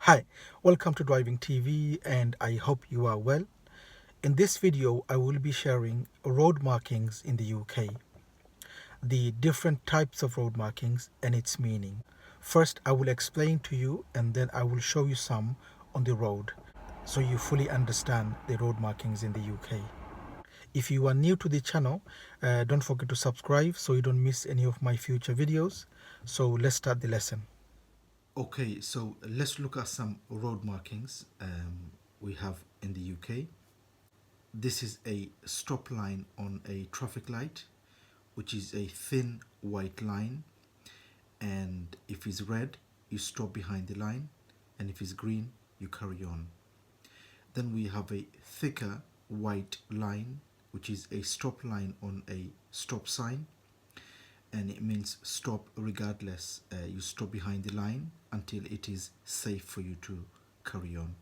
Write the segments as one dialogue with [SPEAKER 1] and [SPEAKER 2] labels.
[SPEAKER 1] Hi, welcome to Driving TV and I hope you are well. In this video, I will be sharing road markings in the UK, the different types of road markings and its meaning. First, I will explain to you and then I will show you some on the road so you fully understand the road markings in the UK. If you are new to the channel, don't forget to subscribe so you don't miss any of my future videos. So let's start the lesson. Okay, so let's look at some road markings we have in the UK. This is a stop line on a traffic light, which is a thin white line, and if it's red, you stop behind the line, and if it's green, you carry on. Then we have a thicker white line, which is a stop line on a stop sign, and it means stop regardless. You stop behind the line until it is safe for you to carry on.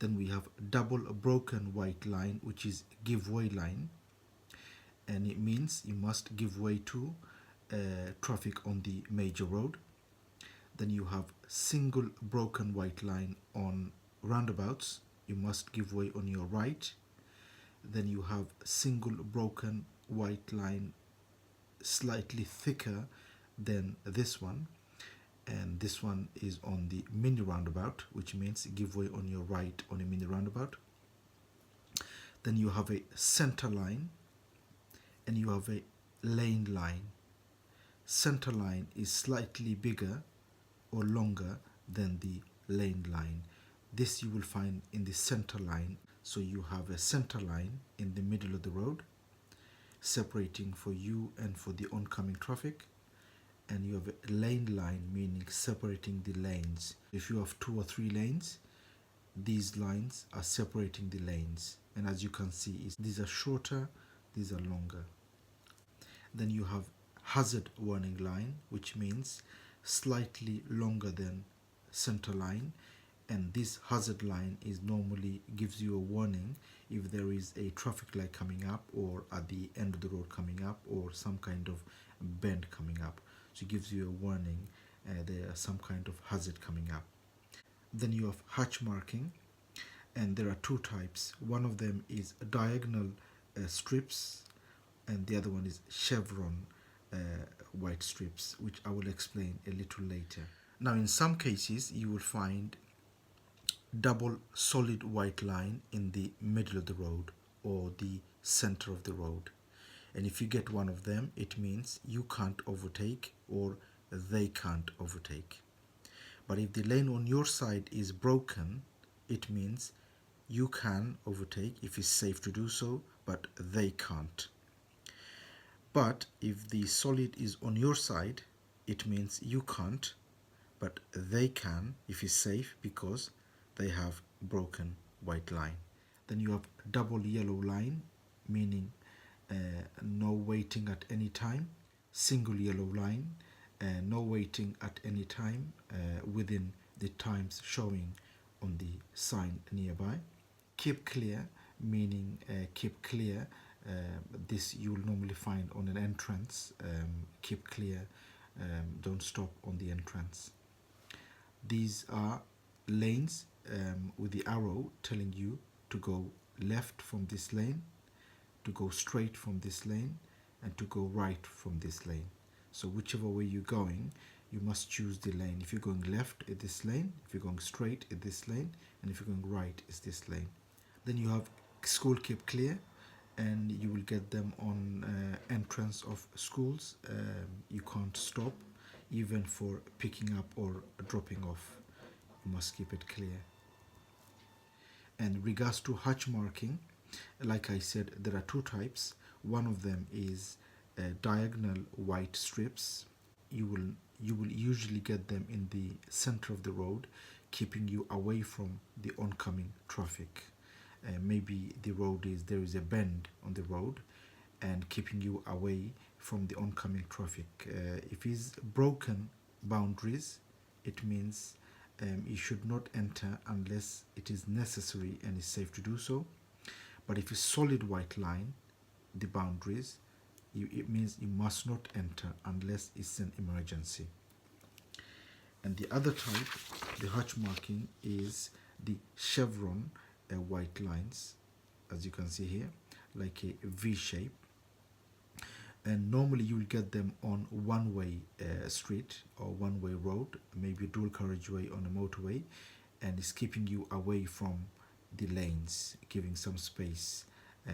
[SPEAKER 1] Then we have double broken white line, which is give way line, and it means you must give way to traffic on the major road. Then you have single broken white line on roundabouts, you must give way on your right. Then you have single broken white line, slightly thicker than this one, and this one is on the mini roundabout, which means give way on your right on a mini roundabout. Then you have a center line and you have a lane line. Center line is slightly bigger or longer than the lane line. This you will find in the center line. So you have a center line in the middle of the road, separating for you and for the oncoming traffic, and you have a lane line, meaning separating the lanes. If you have 2 or 3 lanes, these lines are separating the lanes, and as you can see, these are shorter, these are longer. Then you have hazard warning line, which means slightly longer than center line, and this hazard line is normally gives you a warning if there is a traffic light coming up, or at the end of the road coming up, or some kind of bend coming up. So it gives you a warning there are some kind of hazard coming up. Then you have hatch marking, and there are 2 types. One of them is diagonal strips, and the other one is chevron white strips, which I will explain a little later. Now, in some cases, you will find double solid white line in the middle of the road or the center of the road. And if you get one of them, it means you can't overtake or they can't overtake. But if the lane on your side is broken, it means you can overtake if it's safe to do so, but they can't. But if the solid is on your side, it means you can't, but they can if it's safe because they have broken white line. Then you have double yellow line, meaning no waiting at any time. Single yellow line, no waiting at any time within the times showing on the sign nearby. Keep clear, meaning keep clear. This you will normally find on an entrance. Keep clear, don't stop on the entrance. These are lanes with the arrow telling you to go left from this lane, to go straight from this lane, and to go right from this lane. So whichever way you're going, you must choose the lane. If you're going left, it's this lane. If you're going straight, it's this lane. And if you're going right, it's this lane. Then you have school keep clear, and you will get them on entrance of schools. You can't stop even for picking up or dropping off. You must keep it clear. And regards to hatch marking, like I said, there are 2 types. One of them is diagonal white strips. You will usually get them in the center of the road, keeping you away from the oncoming traffic. Maybe there is a bend on the road, and keeping you away from the oncoming traffic. If it's broken boundaries, it means you should not enter unless it is necessary and is safe to do so. But if it's solid white line, the boundaries, it means you must not enter unless it's an emergency. And the other type, the hatch marking, is the chevron white lines, as you can see here, like a V shape. And normally you will get them on one-way street or one-way road, maybe dual carriageway on a motorway, and it's keeping you away from the lanes, giving some space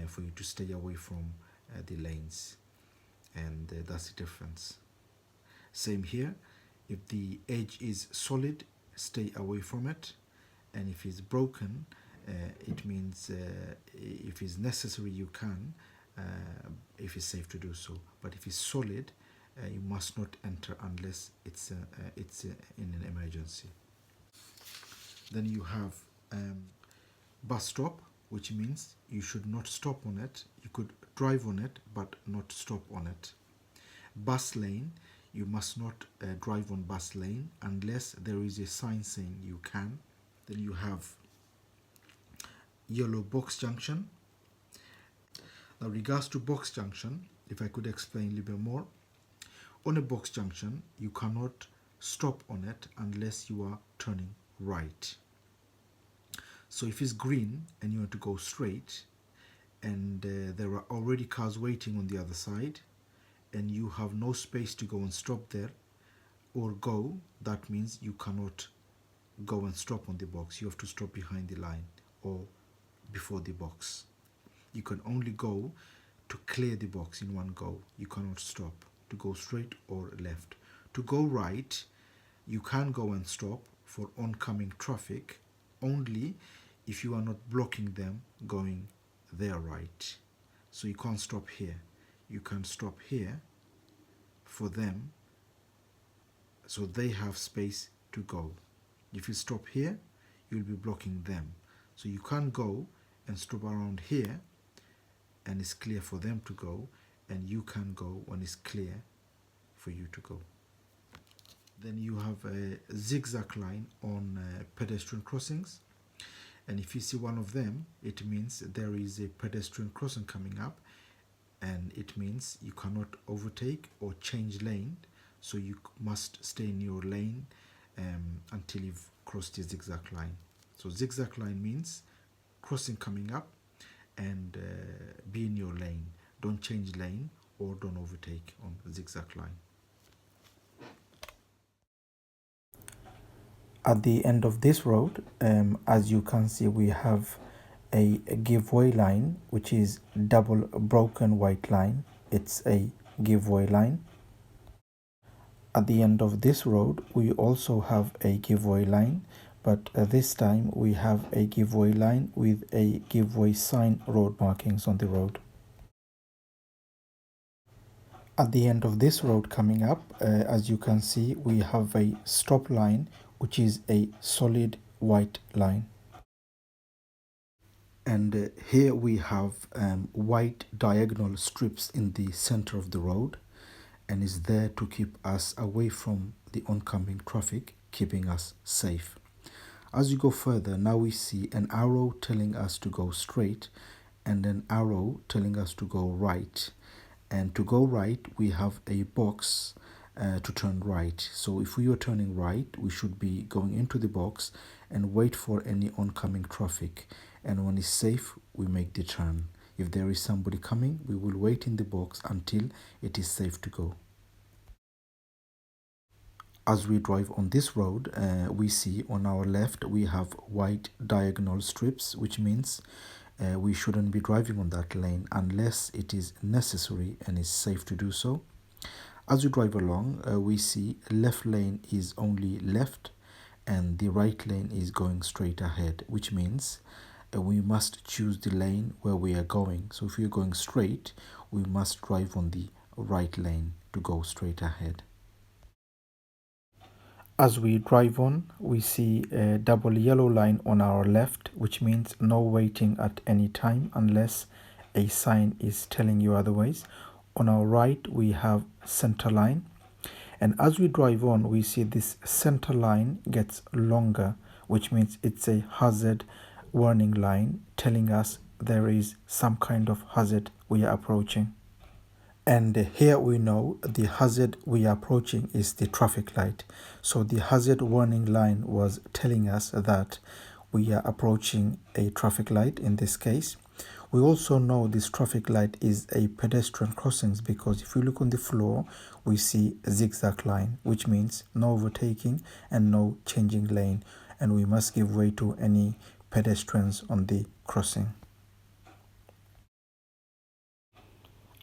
[SPEAKER 1] for you to stay away from the lanes. And that's the difference. Same here, if the edge is solid, stay away from it, and if it's broken, it means if it's necessary you can, if it's safe to do so. But if it's solid, you must not enter unless it's in an emergency. Then you have bus stop, which means you should not stop on it. You could drive on it but not stop on it. Bus lane, you must not drive on bus lane unless there is a sign saying you can. Then you have yellow box junction. Now, regards to box junction, if I could explain a little bit more, on a box junction you cannot stop on it unless you are turning right. So if it's green and you want to go straight, and there are already cars waiting on the other side, and you have no space to go and stop there or go, that means you cannot go and stop on the box. You have to stop behind the line or before the box. You can only go to clear the box in one go. You cannot stop to go straight or left. To go right, you can go and stop for oncoming traffic only if you are not blocking them going their right. So you can't stop here. You can stop here for them so they have space to go. If you stop here, you'll be blocking them. So you can't go and stop around here and it's clear for them to go, and you can go when it's clear for you to go. Then you have a zigzag line on pedestrian crossings, and if you see one of them, it means there is a pedestrian crossing coming up, and it means you cannot overtake or change lane, so you must stay in your lane until you've crossed the zigzag line. So zigzag line means crossing coming up, and be in your lane. Don't change lane or don't overtake on the zigzag line. At the end of this road, as you can see, we have a giveaway line, which is double broken white line. It's a giveaway line. At the end of this road, we also have a giveaway line, but this time we have a giveaway line with a giveaway sign road markings on the road. At the end of this road coming up, as you can see, we have a stop line, which is a solid white line. And here we have white diagonal strips in the center of the road, and is there to keep us away from the oncoming traffic, keeping us safe. As you go further, now we see an arrow telling us to go straight and an arrow telling us to go right. And to go right, we have a box to turn right. So if we are turning right, we should be going into the box and wait for any oncoming traffic. And when it's safe, we make the turn. If there is somebody coming, we will wait in the box until it is safe to go. As we drive on this road, we see on our left we have white diagonal strips, which means we shouldn't be driving on that lane unless it is necessary and is safe to do so. As we drive along, we see left lane is only left and the right lane is going straight ahead, which means we must choose the lane where we are going. So if we are going straight, we must drive on the right lane to go straight ahead. As we drive on, we see a double yellow line on our left, which means no waiting at any time unless a sign is telling you otherwise. On our right, we have center line. And as we drive on, we see this center line gets longer, which means it's a hazard warning line telling us there is some kind of hazard we are approaching. And here we know the hazard we are approaching is the traffic light. So the hazard warning line was telling us that we are approaching a traffic light in this case. We also know this traffic light is a pedestrian crossings because if you look on the floor, we see a zigzag line, which means no overtaking and no changing lane. And we must give way to any pedestrians on the crossing.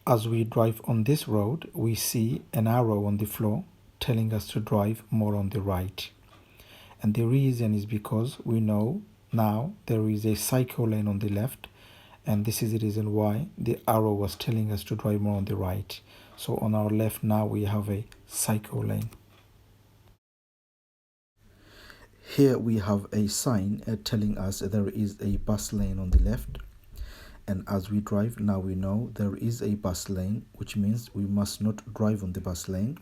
[SPEAKER 1] As we drive on this road, we see an arrow on the floor telling us to drive more on the right. And the reason is because we know now there is a cycle lane on the left, and this is the reason why the arrow was telling us to drive more on the right. So on our left now we have a cycle lane. Here we have a sign telling us there is a bus lane on the left. And as we drive now, we know there is a bus lane, which means we must not drive on the bus lane.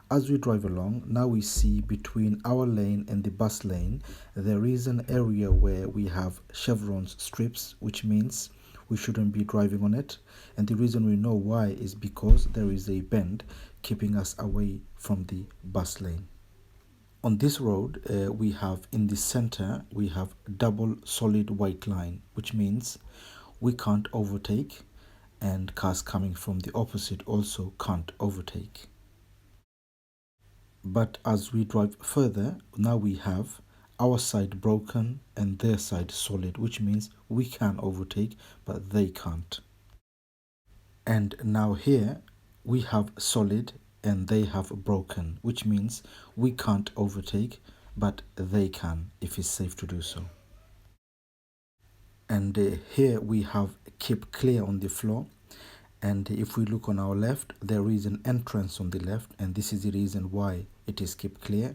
[SPEAKER 1] As we drive along, now we see between our lane and the bus lane, there is an area where we have chevron strips, which means we shouldn't be driving on it. And the reason we know why is because there is a bend keeping us away from the bus lane. On this road, we have in the center, we have double solid white line, which means we can't overtake, and cars coming from the opposite also can't overtake. But as we drive further, now we have our side broken and their side solid, which means we can overtake, but they can't. And now here we have solid and they have broken, which means we can't overtake, but they can if it's safe to do so. And here we have keep clear on the floor, and if we look on our left, there is an entrance on the left, and this is the reason why it is keep clear.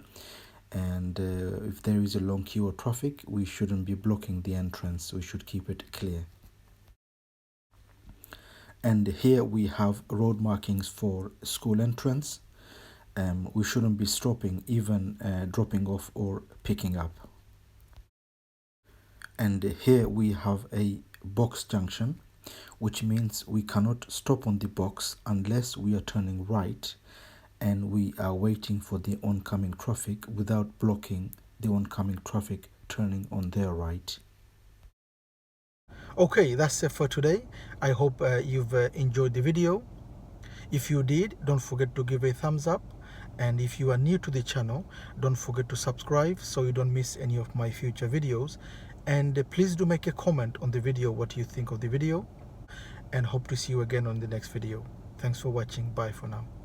[SPEAKER 1] And if there is a long queue of traffic, we shouldn't be blocking the entrance, we should keep it clear. And here we have road markings for school entrance. We shouldn't be stopping, even dropping off or picking up. And here we have a box junction, which means we cannot stop on the box unless we are turning right and we are waiting for the oncoming traffic without blocking the oncoming traffic turning on their right. Okay, that's it for today. I hope you've enjoyed the video. If you did, don't forget to give a thumbs up. And if you are new to the channel, don't forget to subscribe so you don't miss any of my future videos. And please do make a comment on the video what you think of the video. And hope to see you again on the next video. Thanks for watching. Bye for now.